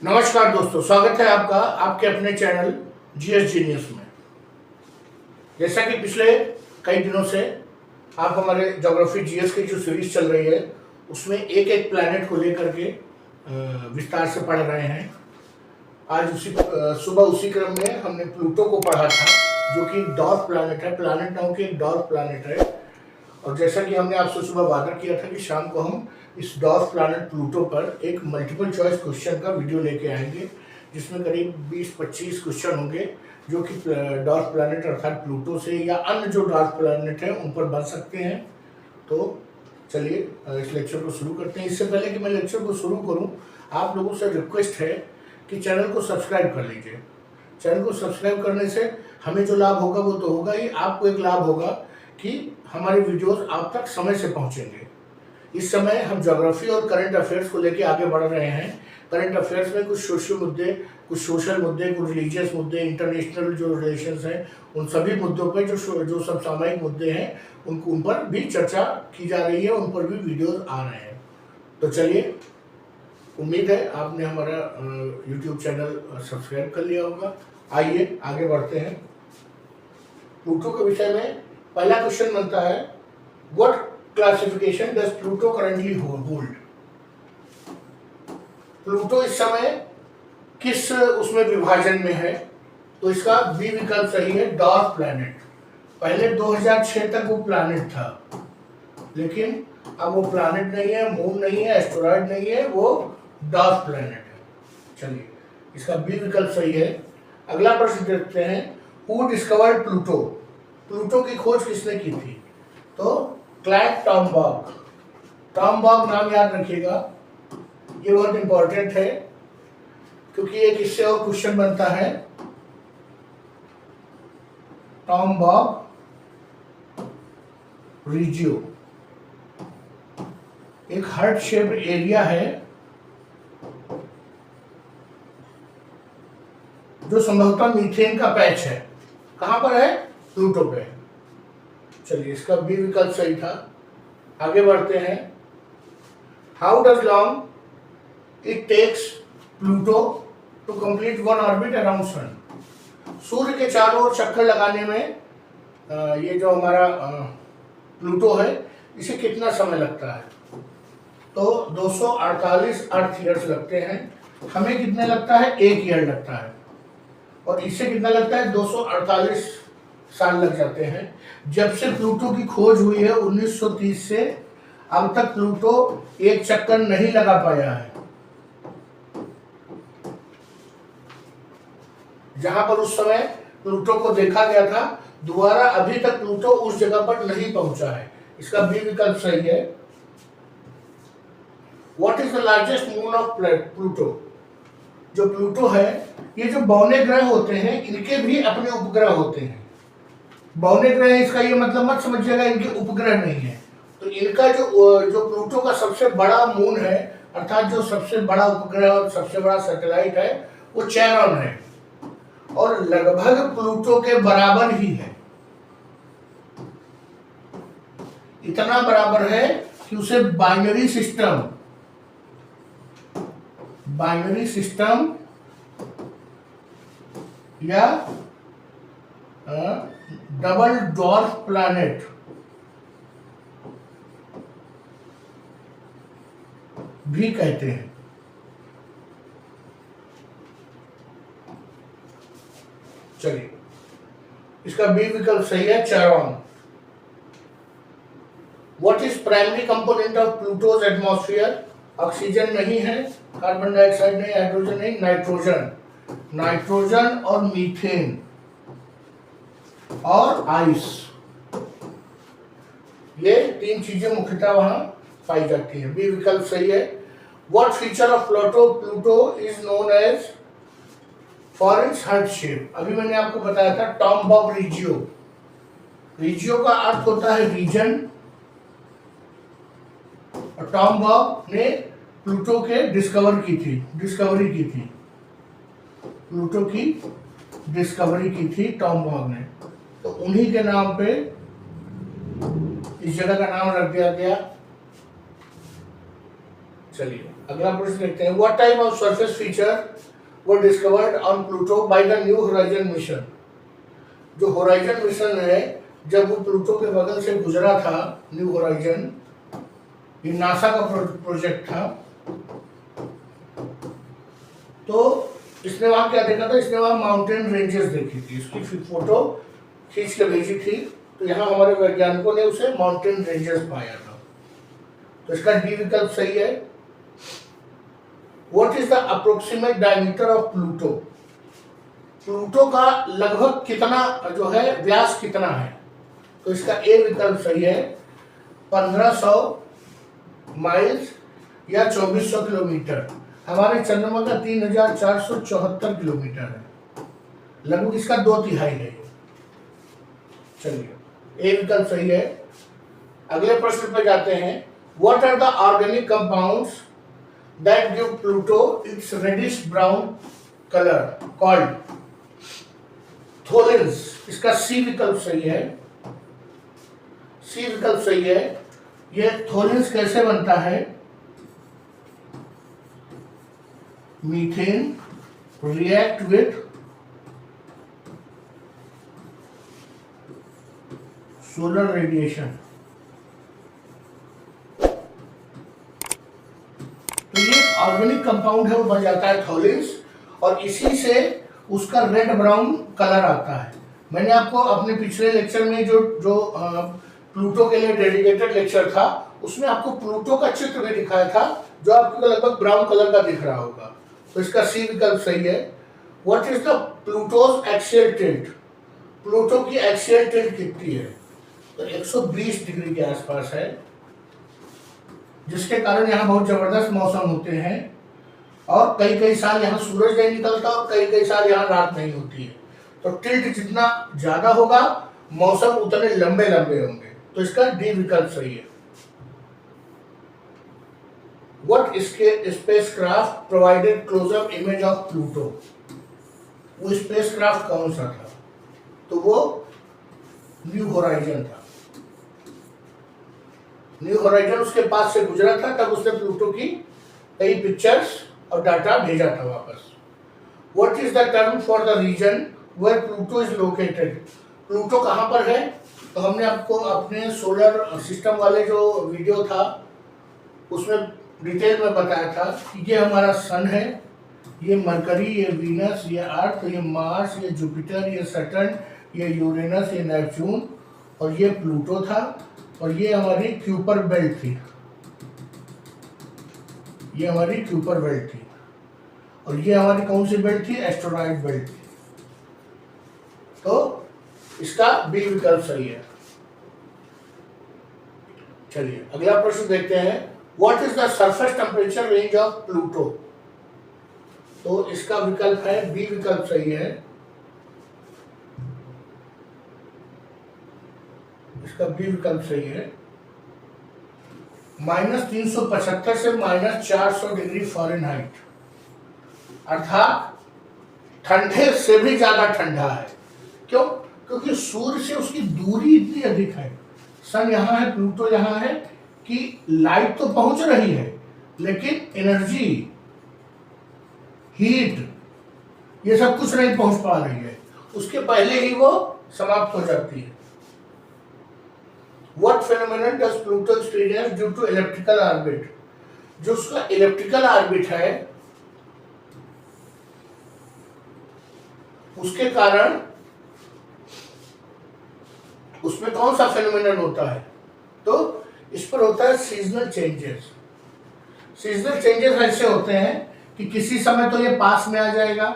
नमस्कार दोस्तों, स्वागत है आपका आपके अपने चैनल जीएस जीनियस में। जैसा कि पिछले कई दिनों से आप हमारे ज्योग्राफी जीएस की जो सीरीज चल रही है उसमें एक एक प्लैनेट को लेकर के विस्तार से पढ़ रहे हैं। आज सुबह उसी क्रम में हमने प्लूटो को पढ़ा था, जो कि डॉर्फ प्लैनेट है। प्लैनेट नाम की एक डॉर्फ प्लैनेट है, और जैसा कि हमने आपसे सुबह वादा किया था कि शाम को हम इस डॉर्फ प्लैनेट प्लूटो पर एक मल्टीपल चॉइस क्वेश्चन का वीडियो लेके आएंगे, जिसमें करीब 20-25 क्वेश्चन होंगे जो कि डॉर्फ प्लैनेट अर्थात प्लूटो से या अन्य जो डॉर्फ प्लैनेट है उन पर बन सकते हैं। तो चलिए इस लेक्चर को शुरू करते हैं। इससे पहले कि मैं लेक्चर को शुरू करूं, आप लोगों से रिक्वेस्ट है कि चैनल को सब्सक्राइब कर लीजिए। चैनल को सब्सक्राइब करने से हमें जो लाभ होगा वो तो होगा ही, आपको एक लाभ होगा कि हमारे वीडियोस आप तक समय से पहुंचेंगे। इस समय हम ज्योग्राफी और करंट अफेयर्स को लेकर आगे बढ़ रहे हैं। करंट अफेयर्स में कुछ सोशल मुद्दे, कुछ रिलीजियस मुद्दे, इंटरनेशनल जो रिलेशंस हैं, उन सभी मुद्दों पर जो सब सामायिक मुद्दे हैं उन पर भी चर्चा की जा रही है, उन पर भी वीडियोस आ रहे हैं। तो चलिए, उम्मीद है आपने हमारा यूट्यूब चैनल सब्सक्राइब कर लिया होगा। आइए आगे बढ़ते हैं। प्लूटो के विषय में पहला क्वेश्चन बनता है, what classification does Pluto currently hold? Pluto इस समय किस उसमें विभाजन में है? तो इसका बी विकल्प सही है, डॉर्फ प्लैनेट। पहले 2006 तक वो प्लैनेट था, लेकिन अब वो प्लैनेट नहीं है, मून नहीं है, एस्टेरॉयड नहीं है, वो डॉर्फ प्लैनेट है। चलिए, इसका बी विकल्प सही है। अगला प्रश्न देखते हैं, हु डिस्कवर्ड प्लूटो? प्लूटो की खोज किसने की थी? तो क्लाइव टॉमबॉग। टॉमबॉग नाम याद रखिएगा, ये बहुत इंपॉर्टेंट है, क्योंकि एक इससे और क्वेश्चन बनता है। टॉमबॉग रीजियो एक हार्ट शेप्ड एरिया है जो संभवतः मीथेन का पैच है। कहां पर है? प्लूटो पे। चलिए, इसका बी विकल्प सही था। आगे बढ़ते हैं, how does long it takes Pluto to complete one orbit around sun? सूर्य के चारों ओर चक्कर लगाने में ये जो हमारा प्लूटो है, इसे कितना समय लगता है? तो 248 अर्थ ईयर्स लगते हैं। हमें कितने लगता है? 1 ईयर लगता है। और इससे कितना लगता है? 248 साल लग जाते हैं। जब से प्लूटो की खोज हुई है 1930 से अब तक प्लूटो एक चक्कर नहीं लगा पाया है। जहां पर उस समय प्लूटो को देखा गया था, दोबारा अभी तक प्लूटो उस जगह पर नहीं पहुंचा है। इसका बी विकल्प सही है। What is the largest moon of Pluto? जो प्लूटो है, ये जो बौने ग्रह होते हैं, इनके भी अपने उपग्रह होते हैं। बौने ग्रह, इसका ये मतलब मत समझिएगा इनके उपग्रह नहीं है। तो इनका जो प्लूटो का सबसे बड़ा मून है, अर्थात जो सबसे बड़ा उपग्रह और सबसे बड़ा सैटेलाइट है, वो चेरॉन है, और लगभग प्लूटो के बराबर ही है। इतना बराबर है कि उसे बाइनरी सिस्टम या डबल डॉर्फ प्लैनेट भी कहते हैं। चलिए, इसका बी विकल्प सही है, Charon. What is primary component of Pluto's atmosphere? Oxygen नहीं है, कार्बन डाइऑक्साइड नहीं, हाइड्रोजन नहीं, नाइट्रोजन और मीथेन और आइस, ये 3 चीजें मुख्यतः वहां पाई जाती हैं। बी विकल्प सही है। What feature of Pluto is known as for its heart shape? अभी मैंने आपको बताया था, टॉमबॉग रीजियो का अर्थ होता है रीजन, और टॉमबॉग ने प्लूटो के डिस्कवरी की थी प्लूटो की डिस्कवरी की थी टॉमबॉग ने। तो उन्हीं के नाम पे इस जगह का नाम रख दिया गया। चलिए अगला प्रश्न देखते हैं। What type of surface feature were discovered on Pluto by the new horizon mission. जो होराइजन मिशन है, जब वो प्लूटो के बगल से गुजरा था, न्यू होराइजन, ये नासा का प्रोजेक्ट था, तो इसने वहां क्या देखा था? इसने वहां माउंटेन रेंजेस देखी थी, इसकी फोटो खींच के भेजी थी, तो यहाँ हमारे वैज्ञानिकों ने उसे माउंटेन रेंजेस पाया था। तो इसका डी विकल्प सही है। What is the approximate diameter of Pluto. Pluto का लगभग कितना जो है व्यास कितना है? तो इसका ए विकल्प सही है, 1500 माइल्स या 2400 किलोमीटर। हमारे चंद्रमा का 3474 किलोमीटर है, लगभग इसका 2/3 है। चलिए ए विकल्प सही है। अगले प्रश्न पे जाते हैं। What are the organic compounds that give Pluto its reddish brown colour called tholins. इसका सी विकल्प सही है, सी विकल्प सही है। ये थोलिन्स कैसे बनता है? Methane react with solar radiation. तो ये ऑर्गेनिक कंपाउंड है, वो बन जाता है थोलिन्स, और इसी से उसका रेड ब्राउन कलर आता है। मैंने आपको अपने पिछले लेक्चर में जो प्लूटो के लिए डेडिकेटेड लेक्चर था, उसमें आपको प्लूटो का चित्र भी दिखाया था, जो आपको लगभग ब्राउन कलर का दिख रहा होगा। तो इसका सी विकल्प सही है। What is the Pluto's axial tilt. Pluto की एक्सियल टिल्ट कितनी है? तो 120 डिग्री के आसपास है, जिसके कारण यहाँ बहुत जबरदस्त मौसम होते हैं, और कई कई साल यहाँ सूरज नहीं निकलता और कई कई साल यहाँ रात नहीं होती है। तो टिल्ट जितना ज्यादा होगा, मौसम उतने लंबे लंबे होंगे। तो इसका डी विकल्प सही है। What spacecraft provided close-up image of Pluto? वो स्पेसक्राफ्ट कौन सा था? तो वो न्यू होराइजन था। न्यू होराइजन उसके पास से गुजरा था, तब उसने प्लूटो की कई पिक्चर्स और डाटा भेजा था वापस। What is the term for the region where Pluto is located? Pluto कहाँ पर है? तो हमने आपको अपने सोलर सिस्टम वाले जो वीडियो था उसमें डिटेल में बताया था कि ये हमारा सन है, ये मरकरी, ये वीनस, ये अर्थ, ये मार्स, ये जुपिटर, ये सैटर्न, ये यूरेनस, ये नेपच्यून, और ये प्लूटो था, और ये हमारी क्यूपर बेल्ट थी, ये हमारी क्यूपर बेल्ट थी, और ये हमारी कौन सी बेल्ट थी? एस्टेरॉयड बेल्ट थी। तो इसका बी विकल्प सही है। चलिए अगला प्रश्न देखते हैं। What is the surface temperature range of Pluto? तो इसका विकल्प है, बी विकल्प सही है। इसका बी विकल्प सही है। -375 से -400 डिग्री फ़ारेनहाइट, अर्थात ठंडे से भी ज्यादा ठंडा है। क्यों? क्योंकि सूर्य से उसकी दूरी इतनी अधिक है। सन यहाँ है, प्लूटो यहाँ है, कि लाइट तो पहुंच रही है, लेकिन एनर्जी, हीट, ये सब कुछ नहीं पहुंच पा रही है, उसके पहले ही वो समाप्त हो जाती है। What phenomenon does Pluto experience due to elliptical orbit? जो उसका इलेप्टिकल ऑर्बिट है, उसके कारण उसमें कौन सा फेनोमेनन होता है? तो इस पर होता है सीजनल चेंजेस। सीजनल चेंजेस ऐसे होते हैं कि किसी समय तो ये पास में आ जाएगा,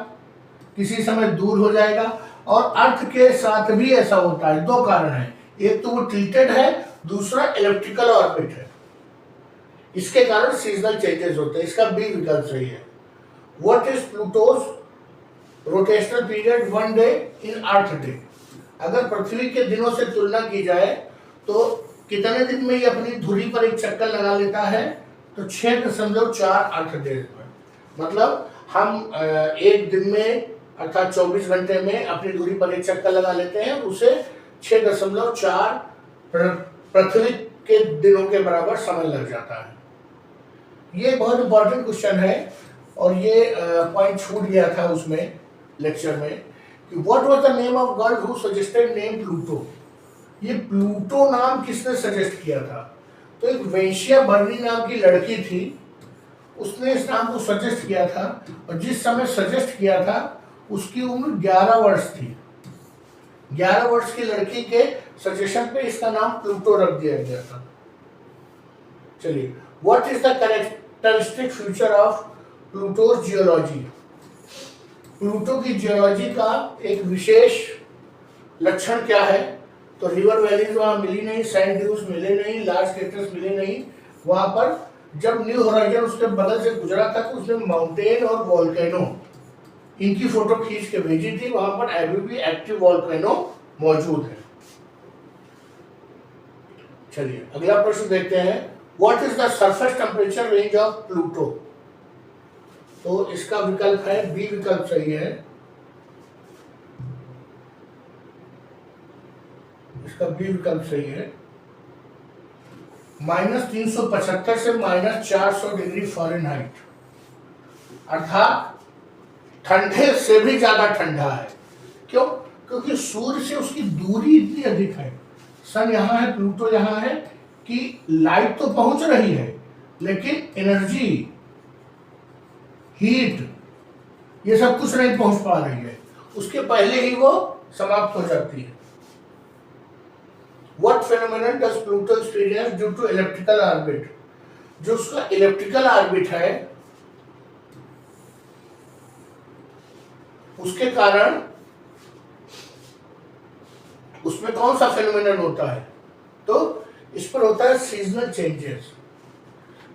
किसी समय दूर हो जाएगा, और अर्थ के साथ भी ऐसा होता है। दो कारण हैं, एक तो वो टिल्टेड है, दूसरा इलेप्टिकल ऑर्बिट है, इसके कारण सीजनल चेंजेस होते हैं। इसका बी विकल्प सही है। What is Pluto's rotational period 1 day in earth day. अगर पृथ्वी के दिनों से तुलना की जाए तो कितने दिन में ये अपनी धुरी पर एक चक्कर लगा लेता है? तो 6.48 डेज में। मतलब हम एक दिन में अर्थात 24 घंटे में अपनी धुरी पर एक चक्कर लगा लेते हैं, उसे 6.4 पृथ्वी के दिनों के बराबर समय लग जाता है। ये बहुत इंपॉर्टेंट क्वेश्चन है और ये पॉइंट छूट गया था उसमें लेक्चर में कि what was the name of girl who suggested name Pluto. ये प्लूटो नाम किसने सजेस्ट किया था? तो एक वेश्या बर्नी नाम की लड़की थी, उसने इस नाम को सजेस्ट किया था और जिस समय सजेस्ट किया था उसकी उम्र 11 वर्ष थी। 11 वर्ष की लड़की के सजेशन पे इसका नाम प्लूटो रख दिया गया था। चलिए, what is the characteristic feature of Pluto's geology? Pluto की जियोलॉजी का एक विशेष लक्षण क्या है? तो रिवर वैलीज वहां मिली नहीं, सैंड ड्यूज मिले नहीं, लार्ज क्रेटर्स मिले नहीं। वहां पर जब न्यू होराइजन उसके बगल से गुजरा था तो उसने माउंटेन और वॉल्केनो इनकी फोटो खींच के भेजी थी। वहां पर अभी भी एक्टिव वॉल्केनो मौजूद है। चलिए अगला प्रश्न देखते हैं, what is the surface temperature range of Pluto? तो इसका विकल्प है बी विकल्प सही है। इसका बी विकल्प सही है। -375 से -400 डिग्री फ़ारेनहाइट, अर्थात ठंडे से भी ज्यादा ठंडा है। क्यों? क्योंकि सूर्य से उसकी दूरी इतनी अधिक है। सन यहाँ है, प्लूटो यहाँ है कि लाइट तो पहुंच रही है लेकिन एनर्जी, हीट, ये सब कुछ नहीं पहुंच पा रही है। उसके पहले ही वो समाप्त हो जाती है। What phenomenon does Pluto experience due to elliptical orbit? जो उसका इलेप्टिकल ऑर्बिट है उसके कारण उसमें कौन सा फेनोमेनन होता है? तो इस पर होता है सीजनल चेंजेस।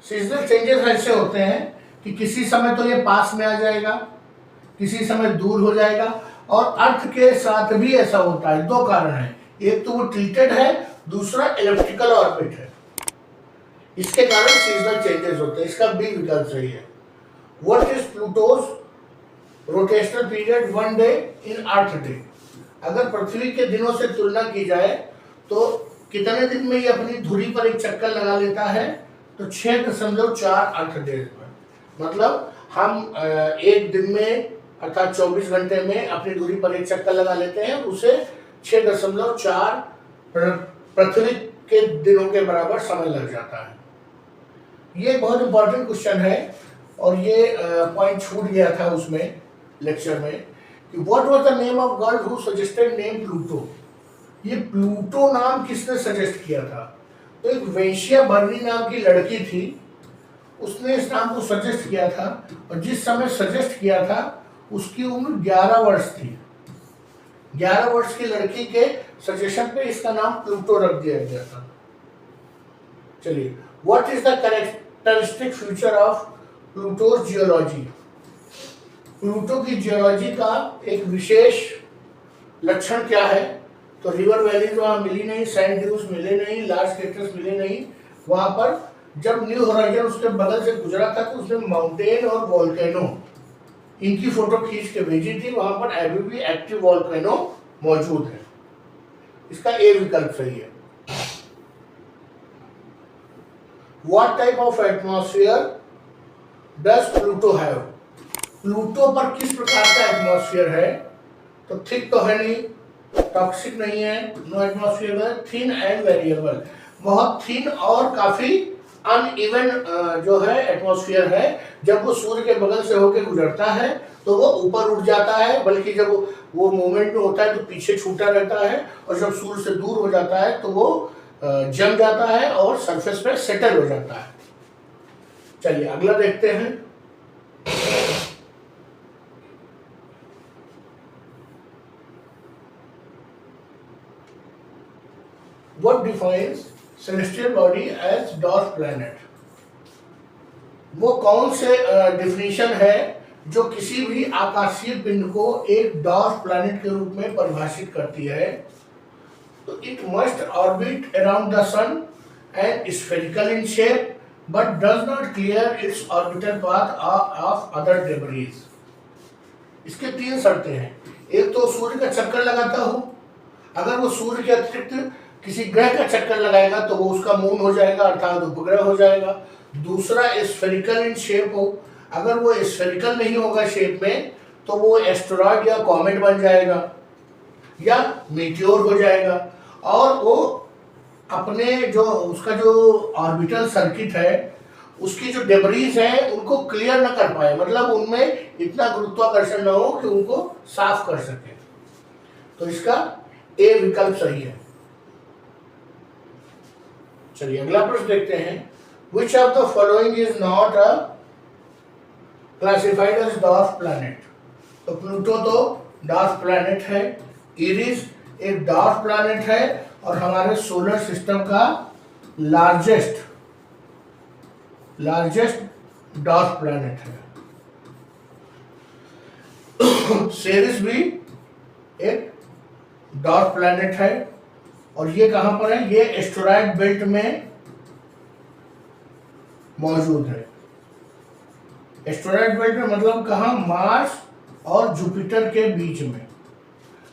सीजनल चेंजेस ऐसे होते हैं कि किसी समय तो ये पास में आ जाएगा, किसी समय दूर हो जाएगा। और अर्थ के साथ भी ऐसा होता है। दो कारण है, एक तो वो टिल्टेड है, दूसरा इलेप्टिकल ऑर्बिट है। इसके कारण सीजनल चेंजेस होते हैं। इसका बी विकल्प सही है। What is Pluto's rotational period one day in earth day? अगर पृथ्वी के दिनों से तुलना की जाए तो कितने दिन में ये अपनी धुरी पर एक चक्कर लगा लेता है? तो 6.4 अर्थ डेज में। मतलब हम एक दिन में अर्थात 24 घंटे में अपनी धुरी पर एक चक्कर लगा लेते हैं, उसे 6.4 पृथ्वी के दिनों के बराबर समय लग जाता है। ये बहुत इंपॉर्टेंट क्वेश्चन है और ये पॉइंट छूट गया था उसमें लेक्चर में कि what was the name of girl who suggested name Pluto. ये प्लूटो नाम किसने सजेस्ट किया था? तो एक वेश्या बर्नी नाम की लड़की थी, उसने इस नाम को सजेस्ट किया था और जिस समय सजेस्ट किया था उसकी उम्र 11 वर्ष थी। 11 वर्ष की लड़की के सजेशन पे इसका नाम प्लूटो रख दिया गया था। चलिए, what is the characteristic feature of Pluto's geology? Pluto की जियोलॉजी का एक विशेष लक्षण क्या है? तो रिवर वैलीज वहां मिली नहीं, सैंड ड्यूज मिले नहीं, लार्ज क्रेटर्स मिले नहीं। वहां पर जब न्यू होराइजन उसके बगल से गुजरा था तो उसने माउंटेन और वॉल्केनो इनकी फोटो खींच के भेजी थी। वहां पर अभी भी एक्टिव वॉल्केनो मौजूद है। इसका ए विकल्प सही है। What type of atmosphere does Pluto have? Pluto पर किस प्रकार का एटमॉस्फेयर है? तो थिक तो है नहीं, टॉक्सिक नहीं है, नो एटमॉस्फेयर है, थिन एंड वेरिएबल। बहुत थिन और काफी अनइवन जो है एटमॉस्फेयर है। जब वो सूर्य के बगल से होकर गुजरता है तो वो ऊपर उठ जाता है, बल्कि जब वो मूवमेंट में होता है तो पीछे छूटा रहता है, और जब सूर्य से दूर हो जाता है तो वो जम जाता है और सरफेस पे सेटल हो जाता है। चलिए अगला देखते हैं। What defines celestial body as dwarf planet? वो कौन से डिफिनीशन है जो किसी भी आकाशीय पिंड को एक डॉर्फ प्लैनेट के रूप में परिभाषित करती है? तो it must orbit around the sun and spherical in shape but does not clear its orbital path of other debris. इसके 3 शर्तें हैं। एक तो सूर्य का चक्कर लगाता हो, अगर वो सूर्य के अतिरिक्त किसी ग्रह का चक्कर लगाएगा तो वो उसका मून हो जाएगा, अर्थात उपग्रह हो जाएगा। दूसरा स्फेरिकल इन शेप हो। अगर वो स्फेरिकल नहीं होगा शेप में तो वो एस्टेरॉयड या कॉमेट बन जाएगा या मीटियोर हो जाएगा, और वो अपने जो उसका जो ऑर्बिटल सर्किट है उसकी जो डेब्रीज है उनको क्लियर ना कर पाए, मतलब उनमें इतना गुरुत्वाकर्षण ना हो कि उनको साफ कर सके। तो इसका ए विकल्प सही है। चलिए अगला प्रश्न देखते हैं। Which of the following is not a classified as dwarf planet? तो प्लूटो तो डॉर्फ प्लैनेट है, इरिस एक डॉर्फ प्लैनेट है और हमारे सोलर सिस्टम का लार्जेस्ट डॉर्फ प्लैनेट है। सेरिस भी एक डॉर्फ प्लैनेट है और ये कहां पर है? ये एस्टेरॉयड बेल्ट में मौजूद है। एस्टेरॉयड बेल्ट में मतलब कहां? मार्स और जुपिटर के बीच में,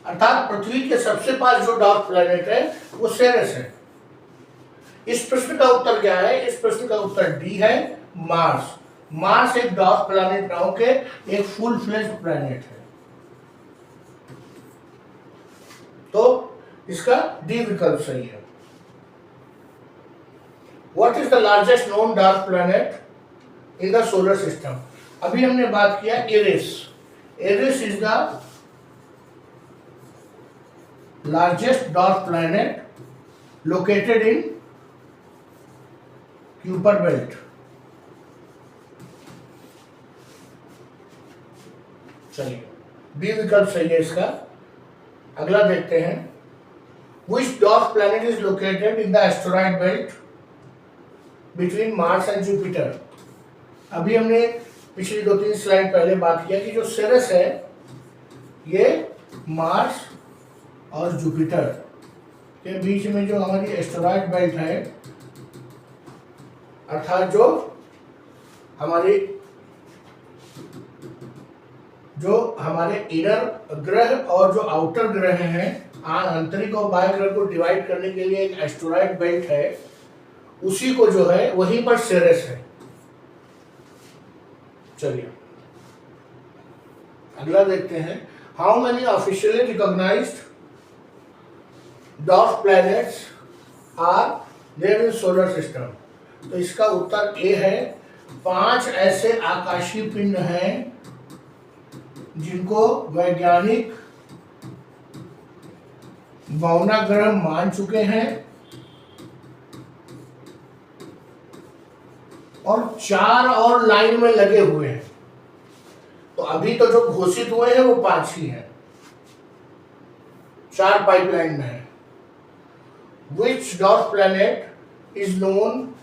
अर्थात पृथ्वी के सबसे पास जो डॉर्फ प्लैनेट है वो सेरेस है। इस प्रश्न का उत्तर क्या है? इस प्रश्न का उत्तर डी है, मार्स। मार्स एक डॉर्फ प्लैनेट ना होके एक फुल फ्लेज्ड प्लैनेट है। तो इसका डी विकल्प सही है। What is the largest known dwarf planet in the solar system? अभी हमने बात किया Eris. Eris is the largest dwarf planet located in Kuiper belt. चलिए बी विकल्प सही है इसका। अगला देखते हैं। Which dwarf planet is located in the asteroid belt between Mars and Jupiter? अभी हमने पिछली 2-3 स्लाइड पहले बात किया कि जो सेरेस है ये मार्स और जुपिटर के बीच में जो हमारी एस्टेरॉयड बेल्ट है, अर्थात जो हमारे इनर ग्रह और जो आउटर ग्रह हैं, आंतरिक और बाह्य ग्रह को डिवाइड करने के लिए एक एस्टेरॉयड बेल्ट है, उसी को जो है वहीं पर सेरेस है। चलिए अगला देखते हैं। How many officially recognized dwarf planets are there in solar system? तो इसका उत्तर ए है, 5 ऐसे आकाशीय पिंड हैं जिनको वैज्ञानिक बौना ग्रह मान चुके हैं और 4 और लाइन में लगे हुए हैं। तो अभी तो जो घोषित हुए हैं वो 5 ही हैं, 4 पाइपलाइन में है। Which dwarf planet is known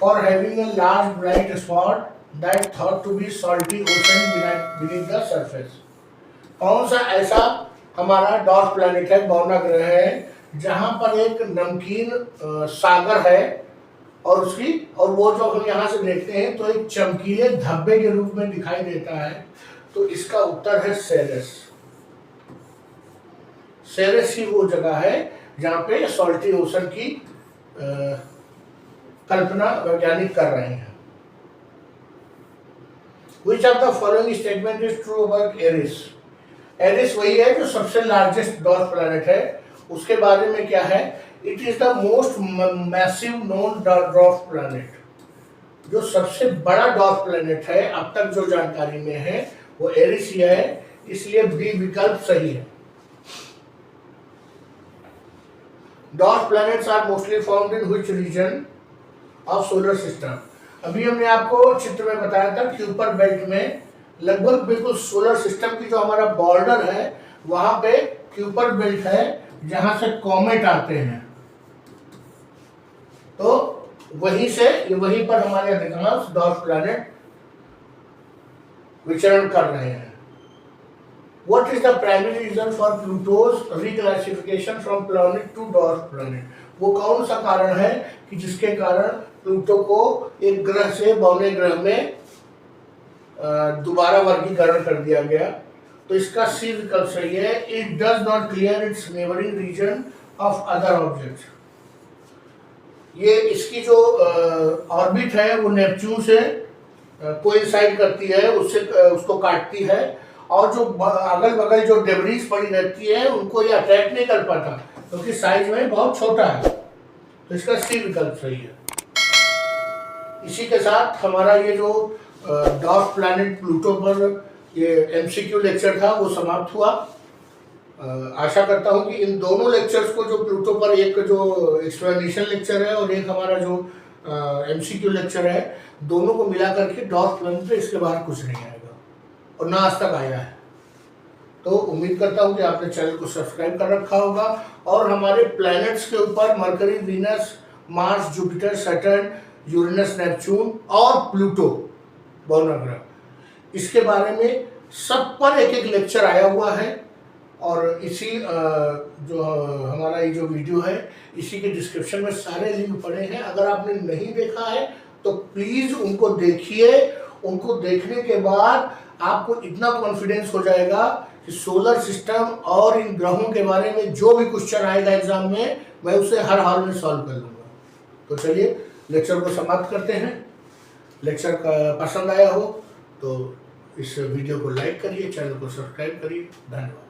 for having a large bright spot that thought to be salty ocean beneath the surface? कौन सा ऐसा हमारा डॉर्फ प्लैनेट है, बौना ग्रह है, जहां पर एक नमकीन सागर है और वो जो हम यहाँ से देखते हैं तो एक चमकीले धब्बे के रूप में दिखाई देता है। तो इसका उत्तर है सेरेस। सेरेस ही वो जगह है जहाँ पे सॉल्टी ओशन की कल्पना वैज्ञानिक कर रहे हैं। Which of the following statement is true about Eris? Eris वही है जो सबसे लार्जेस्ट डॉर्फ प्लैनेट है। उसके बारे में क्या है? It is the most massive known dwarf planet. जो सबसे बड़ा डॉर्फ प्लैनेट है अब तक जो जानकारी में है वो एरिस ही है, इसलिए बी विकल्प सही है। Dwarf planets are mostly found in which region of solar system? अभी हमने आपको चित्र में बताया था क्यूपर बेल्ट में लगभग बिल्कुल सोलर सिस्टम की जो हमारा बॉर्डर है वहां पे क्यूपर बेल्ट है जहां से कॉमेट आते हैं। तो वहीं पर हमारे अधिकांश डॉर्फ प्लैनेट विचरण कर रहे हैं। What is the primary reason for Pluto's reclassification from planet to dwarf planet? वो कौन सा कारण है कि जिसके कारण प्लूटो को एक ग्रह से बौने ग्रह में दोबारा वर्गीकरण कर दिया गया? तो इसका सी विकल्प सही है। It does not clear its neighbouring region of other objects. ये इसकी जो ऑर्बिट है वो नेपच्यून से कोइंसाइड करती है, उससे उसको काटती है, और जो अगल बगल जो डेब्रीज पड़ी रहती है उनको ये अटैक नहीं कर पाता क्योंकि साइज में बहुत छोटा है। तो इसका सी विकल्प सही है। इसी के साथ हमारा ये जो डॉर्फ प्लैनेट प्लूटो पर ये एमसीक्यू लेक्चर था वो समाप्त हुआ। आशा करता हूँ कि इन दोनों लेक्चर्स को, जो प्लूटो पर एक जो एक्सप्लेनेशन लेक्चर है और एक हमारा जो एमसीक्यू लेक्चर है, दोनों को मिला करके डॉर्फ प्लैनेट पे इसके बाहर कुछ नहीं आएगा और ना आज तक आया है। तो उम्मीद करता हूँ कि आपने चैनल को सब्सक्राइब कर रखा होगा और हमारे प्लैनेट्स के ऊपर mercury, Venus, Mars, Jupiter, Saturn, Uranus, Neptune और प्लूटो बहुना ग्रह, इसके बारे में सब पर एक एक लेक्चर आया हुआ है। और इसी जो हमारा ये जो वीडियो है, इसी के डिस्क्रिप्शन में सारे लिंक पड़े हैं। अगर आपने नहीं देखा है तो प्लीज़ उनको देखिए। उनको देखने के बाद आपको इतना कॉन्फिडेंस हो जाएगा कि सोलर सिस्टम और इन ग्रहों के बारे में जो भी क्वेश्चन आएगा एग्जाम में, मैं उसे हर हाल में सॉल्व कर लूँगा। तो चलिए लेक्चर को समाप्त करते हैं। लेक्चर का पसंद आया हो तो इस वीडियो को लाइक करिए, चैनल को सब्सक्राइब करिए। धन्यवाद।